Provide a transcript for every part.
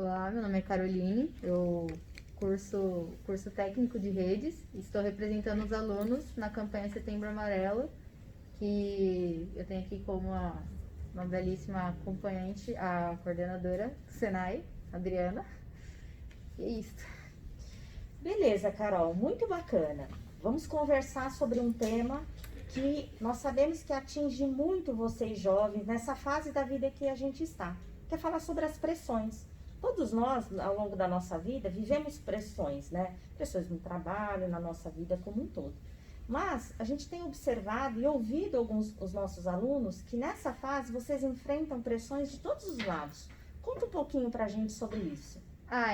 Olá, meu nome é Caroline, eu curso técnico de redes, estou representando os alunos na campanha Setembro Amarelo, que eu tenho aqui como uma belíssima acompanhante, a coordenadora do Senai, Adriana, e é isso. Beleza, Carol, muito bacana. Vamos conversar sobre um tema que nós sabemos que atinge muito vocês jovens nessa fase da vida que a gente está. Quer falar sobre as pressões. Todos nós, ao longo da nossa vida, vivemos pressões, né? Pressões no trabalho, na nossa vida como um todo. Mas a gente tem observado e ouvido alguns dos nossos alunos que nessa fase vocês enfrentam pressões de todos os lados. Conta um pouquinho pra gente sobre isso.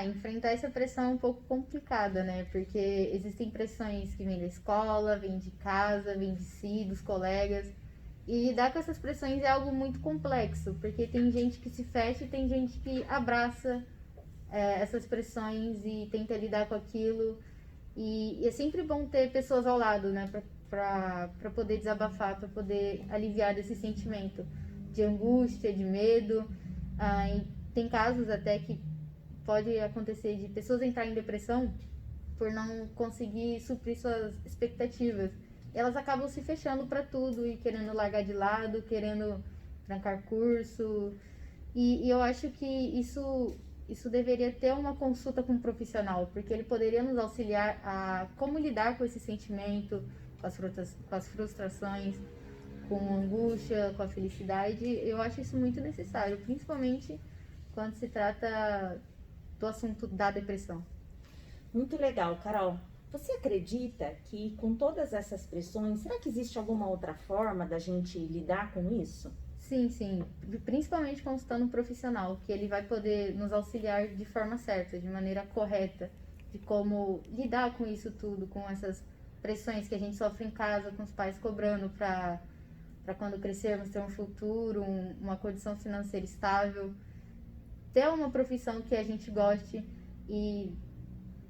Enfrentar essa pressão é um pouco complicada, né? Porque existem pressões que vêm da escola, vêm de casa, vêm de si, dos colegas. E lidar com essas pressões é algo muito complexo, porque tem gente que se fecha e tem gente que abraça essas pressões e tenta lidar com aquilo. E é sempre bom ter pessoas ao lado, né? Pra poder desabafar, pra poder aliviar desse sentimento de angústia, de medo. E tem casos até que pode acontecer de pessoas entrarem em depressão por não conseguir suprir suas expectativas. E elas acabam se fechando para tudo e querendo largar de lado, querendo trancar curso. E eu acho que isso deveria ter uma consulta com um profissional, porque ele poderia nos auxiliar a como lidar com esse sentimento, com as frustrações, com a angústia, com a felicidade. Eu acho isso muito necessário, principalmente quando se trata do assunto da depressão. Muito legal, Carol. Você acredita que com todas essas pressões, será que existe alguma outra forma da gente lidar com isso? Sim, sim. Principalmente consultando um profissional, que ele vai poder nos auxiliar de forma certa, de maneira correta, de como lidar com isso tudo, com essas pressões que a gente sofre em casa, com os pais cobrando para quando crescermos ter um futuro, uma condição financeira estável, ter uma profissão que a gente goste. E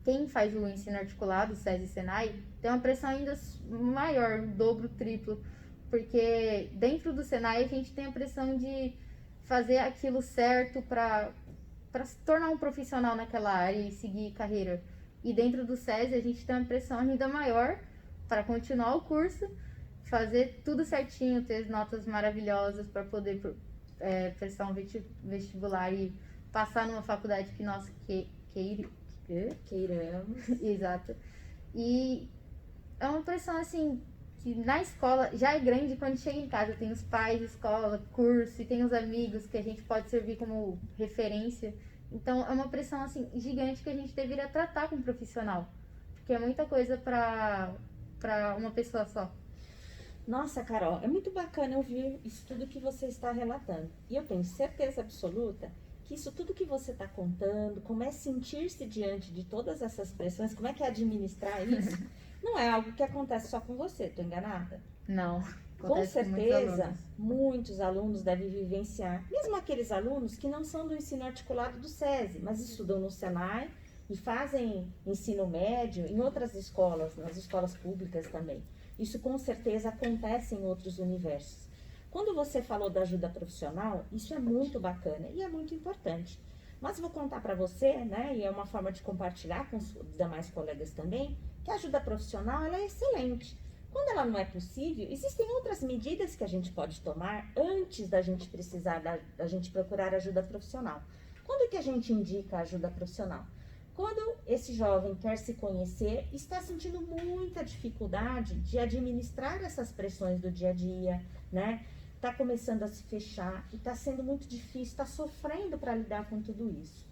quem faz o ensino articulado, SESI e Senai, tem uma pressão ainda maior, o dobro, triplo, porque dentro do Senai a gente tem a pressão de fazer aquilo certo para se tornar um profissional naquela área e seguir carreira. E dentro do SESI a gente tem uma pressão ainda maior para continuar o curso, fazer tudo certinho, ter notas maravilhosas para poder prestar um vestibular e passar numa faculdade que nós Queiramos. Exato. E é uma pressão assim que na escola já é grande, quando chega em casa tem os pais, escola, curso, e tem os amigos que a gente pode servir como referência. Então é uma pressão assim gigante que a gente deveria tratar com um profissional, porque é muita coisa para uma pessoa só. Nossa, Carol, é muito bacana ouvir isso tudo que você está relatando. E eu tenho certeza absoluta que isso tudo que você está contando, como é sentir-se diante de todas essas pressões, como é que é administrar isso, não é algo que acontece só com você, estou enganada? Não, Com acontece com muitos certeza, alunos. muitos alunos devem vivenciar, mesmo aqueles alunos que não são do ensino articulado do SESI, mas estudam no Senai e fazem ensino médio em outras escolas, nas escolas públicas também. Isso com certeza acontece em outros universos. Quando você falou da ajuda profissional, isso é muito bacana e é muito importante. Mas vou contar para você, né, e é uma forma de compartilhar com os demais colegas também, que a ajuda profissional ela é excelente. Quando ela não é possível, existem outras medidas que a gente pode tomar antes da gente precisar da gente procurar ajuda profissional. Quando que a gente indica ajuda profissional? Quando esse jovem quer se conhecer, está sentindo muita dificuldade de administrar essas pressões do dia a dia, né? Está começando a se fechar e está sendo muito difícil, está sofrendo para lidar com tudo isso.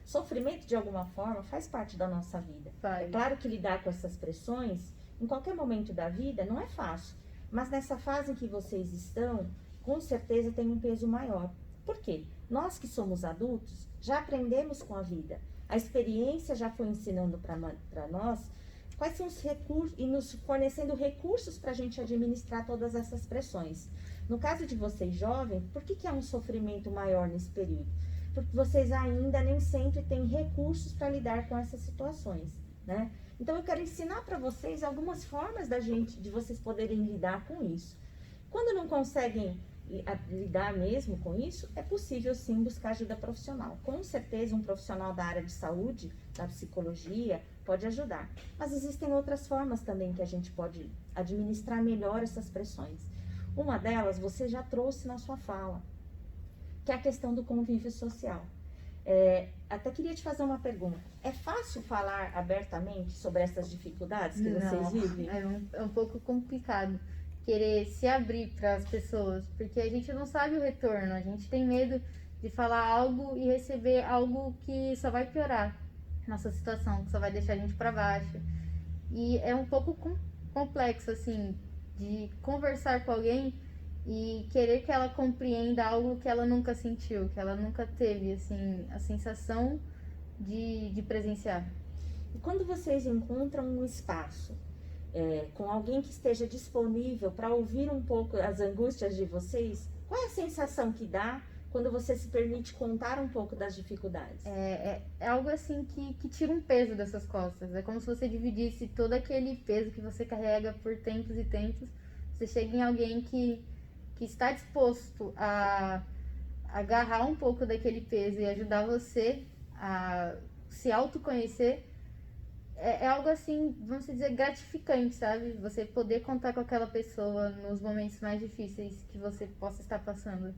Sofrimento, de alguma forma, faz parte da nossa vida. É Faz. claro que lidar com essas pressões, em qualquer momento da vida, não é fácil. Mas nessa fase em que vocês estão, com certeza tem um peso maior. Por quê? Nós que somos adultos, já aprendemos com a vida. A experiência já foi ensinando para nós quais são os recursos e nos fornecendo recursos para a gente administrar todas essas pressões. No caso de vocês jovens, por que há um sofrimento maior nesse período? Porque vocês ainda nem sempre têm recursos para lidar com essas situações, né? Então eu quero ensinar para vocês algumas formas de vocês poderem lidar com isso. Quando não conseguem lidar mesmo com isso, é possível sim buscar ajuda profissional. Com certeza um profissional da área de saúde, da psicologia, pode ajudar. Mas existem outras formas também que a gente pode administrar melhor essas pressões. Uma delas você já trouxe na sua fala, que é a questão do convívio social. Até queria te fazer uma pergunta. É fácil falar abertamente sobre essas dificuldades que vocês vivem? É um pouco complicado querer se abrir para as pessoas, porque a gente não sabe o retorno, a gente tem medo de falar algo e receber algo que só vai piorar nossa situação, que só vai deixar a gente para baixo. E é um pouco complexo, assim, de conversar com alguém e querer que ela compreenda algo que ela nunca sentiu, que ela nunca teve, assim, a sensação de presenciar. E quando vocês encontram um espaço com alguém que esteja disponível para ouvir um pouco as angústias de vocês, qual é a sensação que dá quando você se permite contar um pouco das dificuldades? É algo assim que tira um peso dessas costas. É como se você dividisse todo aquele peso que você carrega por tempos e tempos. Você chega em alguém que está disposto a agarrar um pouco daquele peso e ajudar você a se autoconhecer. É algo assim, vamos dizer, gratificante, sabe? Você poder contar com aquela pessoa nos momentos mais difíceis que você possa estar passando.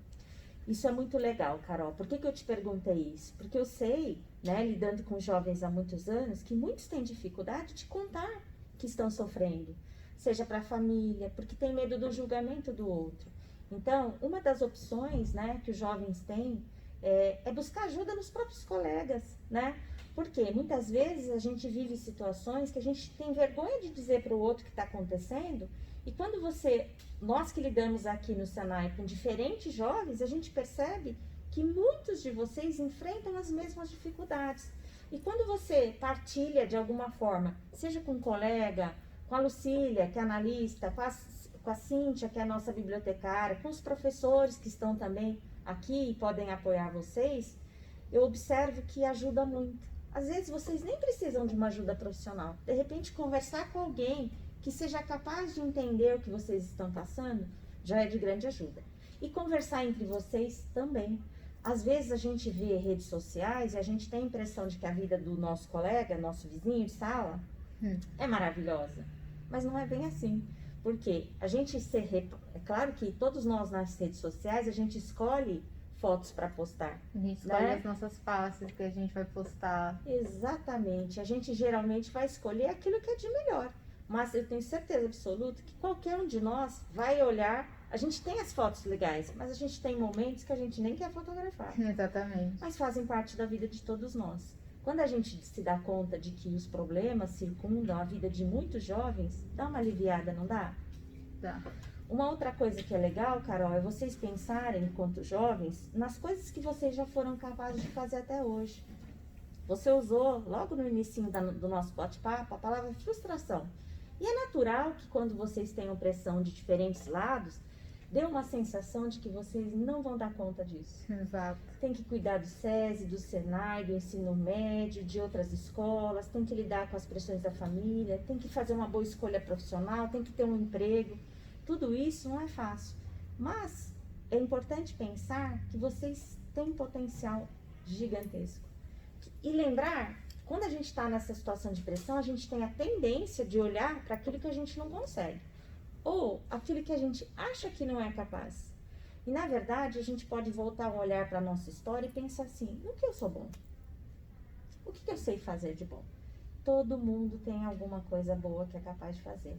Isso é muito legal, Carol. Por que eu te perguntei isso? Porque eu sei, né, lidando com jovens há muitos anos, que muitos têm dificuldade de contar que estão sofrendo. Seja para a família, porque tem medo do julgamento do outro. Então, uma das opções, né, que os jovens têm é buscar ajuda nos próprios colegas, né? Porque muitas vezes a gente vive situações que a gente tem vergonha de dizer para o outro o que está acontecendo. E quando nós que lidamos aqui no Senai com diferentes jovens, a gente percebe que muitos de vocês enfrentam as mesmas dificuldades. E quando você partilha de alguma forma, seja com um colega, com a Lucília, que é analista, com a Cíntia, que é a nossa bibliotecária, com os professores que estão também aqui e podem apoiar vocês, eu observo que ajuda muito. Às vezes vocês nem precisam de uma ajuda profissional. De repente, conversar com alguém que seja capaz de entender o que vocês estão passando já é de grande ajuda. E conversar entre vocês também. Às vezes a gente vê redes sociais e a gente tem a impressão de que a vida do nosso colega, nosso vizinho de sala, é maravilhosa. Mas não é bem assim. Porque a gente é claro que todos nós nas redes sociais, a gente escolhe fotos para postar. A gente escolhe as nossas passes que a gente vai postar. Exatamente. A gente geralmente vai escolher aquilo que é de melhor. Mas eu tenho certeza absoluta que qualquer um de nós vai olhar. A gente tem as fotos legais, mas a gente tem momentos que a gente nem quer fotografar. Exatamente. Mas fazem parte da vida de todos nós. Quando a gente se dá conta de que os problemas circundam a vida de muitos jovens, dá uma aliviada, não dá? Dá. Uma outra coisa que é legal, Carol, é vocês pensarem, enquanto jovens, nas coisas que vocês já foram capazes de fazer até hoje. Você usou, logo no início do nosso bate-papo, a palavra frustração. E é natural que quando vocês tenham pressão de diferentes lados, dê uma sensação de que vocês não vão dar conta disso. Exato. Tem que cuidar do SESI, do Senai, do ensino médio, de outras escolas, tem que lidar com as pressões da família, tem que fazer uma boa escolha profissional, tem que ter um emprego. Tudo isso não é fácil. Mas é importante pensar que vocês têm um potencial gigantesco. E lembrar, quando a gente está nessa situação de pressão, a gente tem a tendência de olhar para aquilo que a gente não consegue. Ou aquilo que a gente acha que não é capaz. E na verdade, a gente pode voltar um olhar para a nossa história e pensar assim, no que eu sou bom? O que eu sei fazer de bom? Todo mundo tem alguma coisa boa que é capaz de fazer.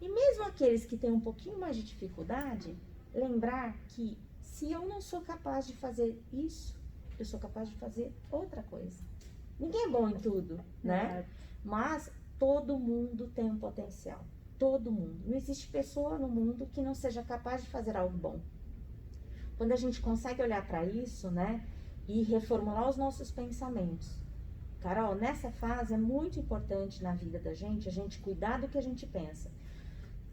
E mesmo aqueles que têm um pouquinho mais de dificuldade, lembrar que se eu não sou capaz de fazer isso, eu sou capaz de fazer outra coisa. Ninguém é bom em tudo, né? Mas todo mundo tem um potencial. Todo mundo. Não existe pessoa no mundo que não seja capaz de fazer algo bom. Quando a gente consegue olhar para isso, né, e reformular os nossos pensamentos. Carol, nessa fase é muito importante na vida da gente a gente cuidar do que a gente pensa.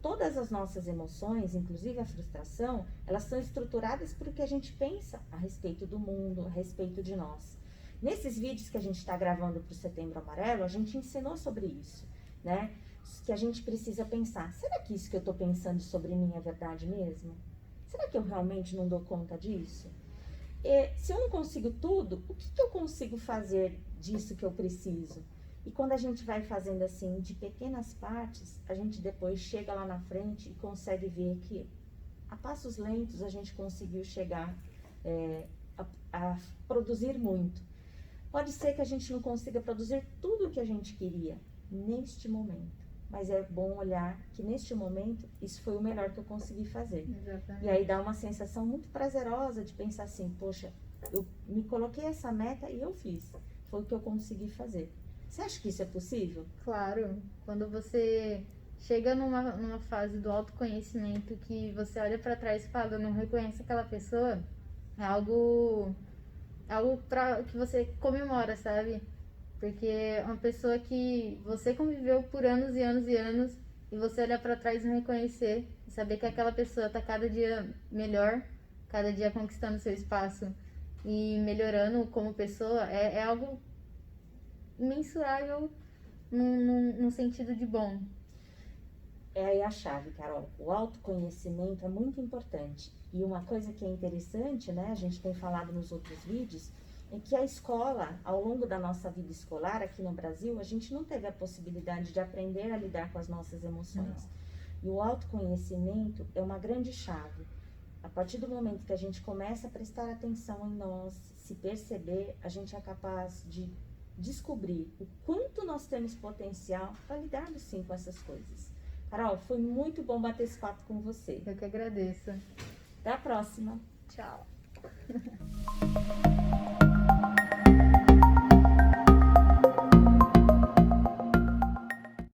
Todas as nossas emoções, inclusive a frustração, elas são estruturadas por o que a gente pensa a respeito do mundo, a respeito de nós. Nesses vídeos que a gente está gravando para o Setembro Amarelo, a gente ensinou sobre isso, né? Que a gente precisa pensar, será que isso que eu estou pensando sobre mim é verdade mesmo? será que eu realmente não dou conta disso? Se eu não consigo tudo, o que eu consigo fazer disso que eu preciso? E quando a gente vai fazendo assim, de pequenas partes, a gente depois chega lá na frente e consegue ver que a passos lentos a gente conseguiu chegar a produzir muito. Pode ser que a gente não consiga produzir tudo o que a gente queria neste momento, mas é bom olhar que neste momento isso foi o melhor que eu consegui fazer. Exatamente. E aí dá uma sensação muito prazerosa de pensar assim, poxa, eu me coloquei essa meta e eu fiz, foi o que eu consegui fazer. Você acha que isso é possível? Claro, quando você chega numa fase do autoconhecimento que você olha pra trás e fala, eu não reconheço aquela pessoa, é algo que você comemora, sabe? Porque é uma pessoa que você conviveu por anos e anos e anos e você olhar pra trás e não reconhecer e saber que aquela pessoa tá cada dia melhor, cada dia conquistando seu espaço e melhorando como pessoa, é algo imensurável num sentido de bom. É aí a chave, Carol. O autoconhecimento é muito importante. E uma coisa que é interessante, né, a gente tem falado nos outros vídeos, é que a escola, ao longo da nossa vida escolar aqui no Brasil, a gente não teve a possibilidade de aprender a lidar com as nossas emoções. E o autoconhecimento é uma grande chave. A partir do momento que a gente começa a prestar atenção em nós, se perceber, a gente é capaz de descobrir o quanto nós temos potencial para lidarmos sim com essas coisas. Carol, foi muito bom bater esse papo com você. Eu que agradeço. Até a próxima. Tchau.